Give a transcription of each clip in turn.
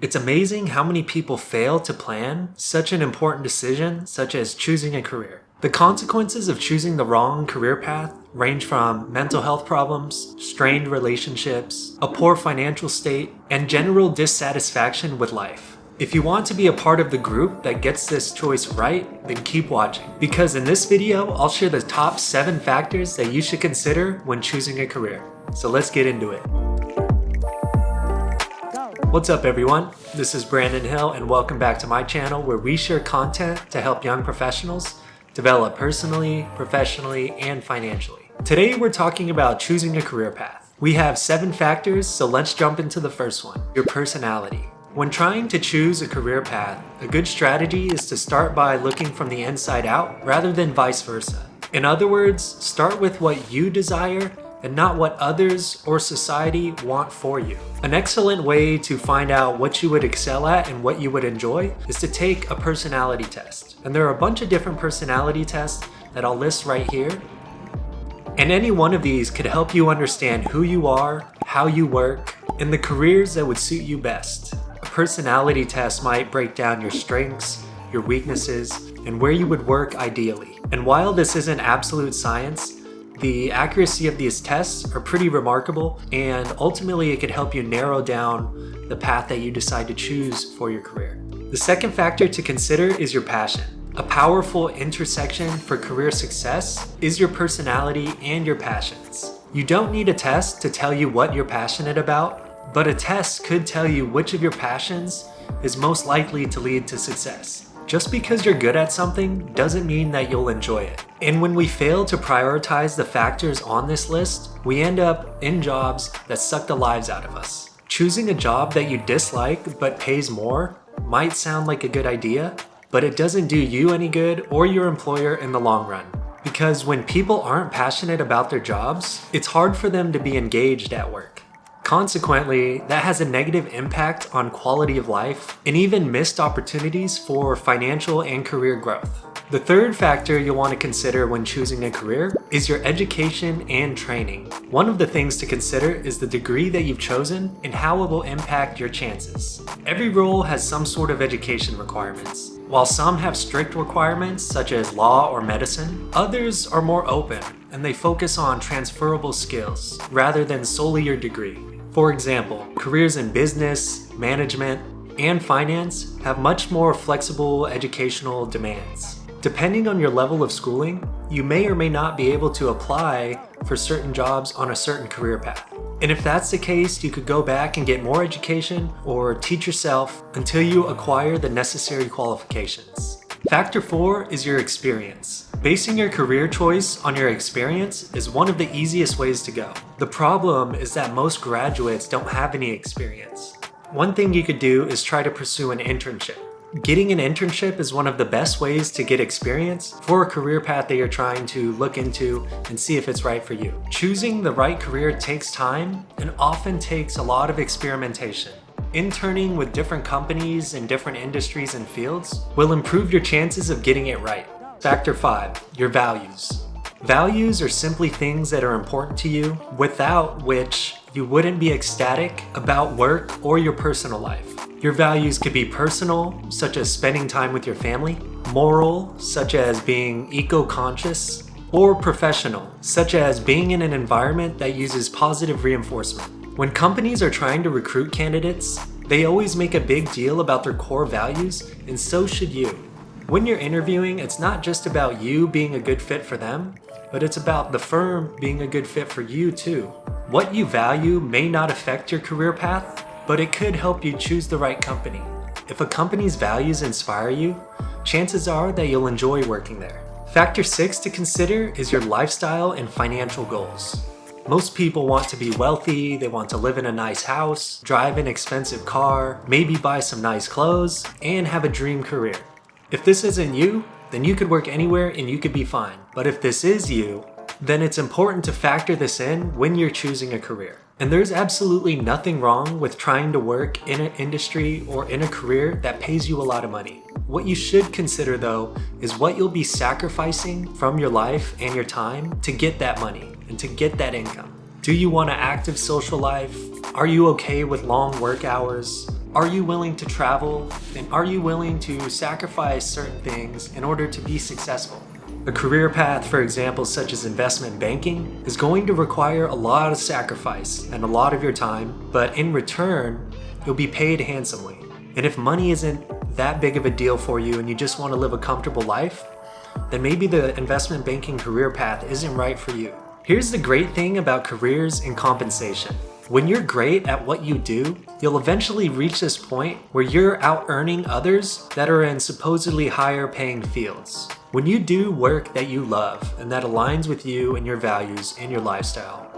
It's amazing how many people fail to plan such an important decision, such as choosing a career. The consequences of choosing the wrong career path range from mental health problems, strained relationships, a poor financial state, and general dissatisfaction with life. If you want to be a part of the group that gets this choice right, then keep watching. Because in this video, I'll share the top 7 factors that you should consider when choosing a career. So let's get into it. What's up everyone? This is Brandon Hill and welcome back to my channel where we share content to help young professionals develop personally, professionally, and financially. Today we're talking about choosing a career path. We have 7 factors, so let's jump into the first one, your personality. When trying to choose a career path, a good strategy is to start by looking from the inside out rather than vice versa. In other words, start with what you desire and not what others or society want for you. An excellent way to find out what you would excel at and what you would enjoy is to take a personality test. And there are a bunch of different personality tests that I'll list right here. And any one of these could help you understand who you are, how you work, and the careers that would suit you best. A personality test might break down your strengths, your weaknesses, and where you would work ideally. And while this isn't absolute science, the accuracy of these tests are pretty remarkable, and ultimately it could help you narrow down the path that you decide to choose for your career. The second factor to consider is your passion. A powerful intersection for career success is your personality and your passions. You don't need a test to tell you what you're passionate about, but a test could tell you which of your passions is most likely to lead to success. Just because you're good at something doesn't mean that you'll enjoy it. And when we fail to prioritize the factors on this list, we end up in jobs that suck the lives out of us. Choosing a job that you dislike but pays more might sound like a good idea, but it doesn't do you any good or your employer in the long run. Because when people aren't passionate about their jobs, it's hard for them to be engaged at work. Consequently, that has a negative impact on quality of life and even missed opportunities for financial and career growth. The third factor you'll want to consider when choosing a career is your education and training. One of the things to consider is the degree that you've chosen and how it will impact your chances. Every role has some sort of education requirements. While some have strict requirements such as law or medicine, others are more open and they focus on transferable skills rather than solely your degree. For example, careers in business, management, and finance have much more flexible educational demands. Depending on your level of schooling, you may or may not be able to apply for certain jobs on a certain career path. And if that's the case, you could go back and get more education or teach yourself until you acquire the necessary qualifications. Factor 4 is your experience. Basing your career choice on your experience is one of the easiest ways to go. The problem is that most graduates don't have any experience. One thing you could do is try to pursue an internship. Getting an internship is one of the best ways to get experience for a career path that you're trying to look into and see if it's right for you. Choosing the right career takes time and often takes a lot of experimentation. Interning with different companies in different industries and fields will improve your chances of getting it right. Factor 5, your values. Values are simply things that are important to you, without which you wouldn't be ecstatic about work or your personal life. Your values could be personal, such as spending time with your family, moral, such as being eco-conscious, or professional, such as being in an environment that uses positive reinforcement. When companies are trying to recruit candidates, they always make a big deal about their core values, and so should you. When you're interviewing, it's not just about you being a good fit for them, but it's about the firm being a good fit for you too. What you value may not affect your career path, but it could help you choose the right company. If a company's values inspire you, chances are that you'll enjoy working there. Factor 6 to consider is your lifestyle and financial goals. Most people want to be wealthy, they want to live in a nice house, drive an expensive car, maybe buy some nice clothes, and have a dream career. If this isn't you, then you could work anywhere and you could be fine. But if this is you, then it's important to factor this in when you're choosing a career. And there's absolutely nothing wrong with trying to work in an industry or in a career that pays you a lot of money. What you should consider though is what you'll be sacrificing from your life and your time to get that money and to get that income. Do you want an active social life? Are you okay with long work hours? Are you willing to travel? And are you willing to sacrifice certain things in order to be successful? A career path, for example, such as investment banking, is going to require a lot of sacrifice and a lot of your time, but in return, you'll be paid handsomely. And if money isn't that big of a deal for you and you just want to live a comfortable life, then maybe the investment banking career path isn't right for you. Here's the great thing about careers and compensation. When you're great at what you do, you'll eventually reach this point where you're out earning others that are in supposedly higher paying fields. When you do work that you love and that aligns with you and your values and your lifestyle,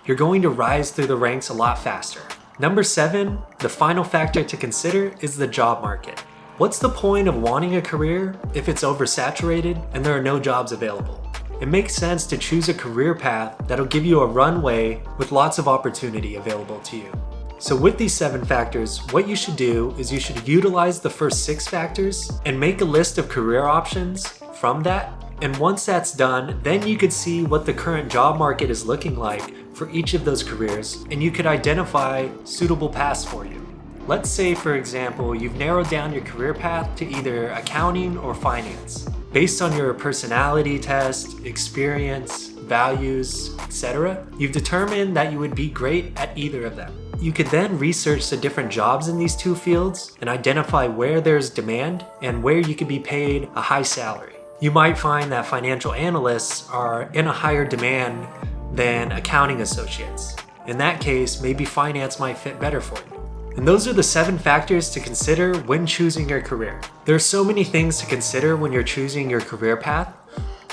you're going to rise through the ranks a lot faster. Number 7, the final factor to consider is the job market. What's the point of wanting a career if it's oversaturated and there are no jobs available? It makes sense to choose a career path that'll give you a runway with lots of opportunity available to you. So with these 7 factors, what you should do is you should utilize the first 6 factors and make a list of career options from that. And once that's done, then you could see what the current job market is looking like for each of those careers, and you could identify suitable paths for you. Let's say, for example, you've narrowed down your career path to either accounting or finance. Based on your personality test, experience, values, etc., you've determined that you would be great at either of them. You could then research the different jobs in these 2 fields and identify where there's demand and where you could be paid a high salary. You might find that financial analysts are in a higher demand than accounting associates. In that case, maybe finance might fit better for you. And those are the 7 factors to consider when choosing your career. There are so many things to consider when you're choosing your career path,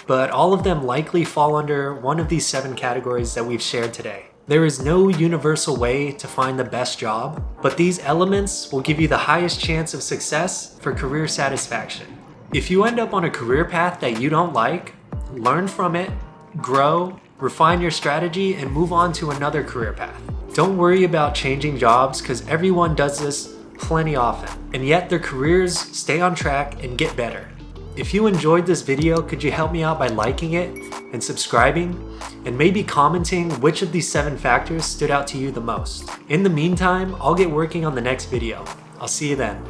but all of them likely fall under one of these 7 categories that we've shared today. There is no universal way to find the best job, but these elements will give you the highest chance of success for career satisfaction. If you end up on a career path that you don't like, learn from it, grow, refine your strategy, and move on to another career path. Don't worry about changing jobs because everyone does this plenty often, and yet their careers stay on track and get better. If you enjoyed this video, could you help me out by liking it and subscribing, and maybe commenting which of these 7 factors stood out to you the most? In the meantime, I'll get working on the next video. I'll see you then.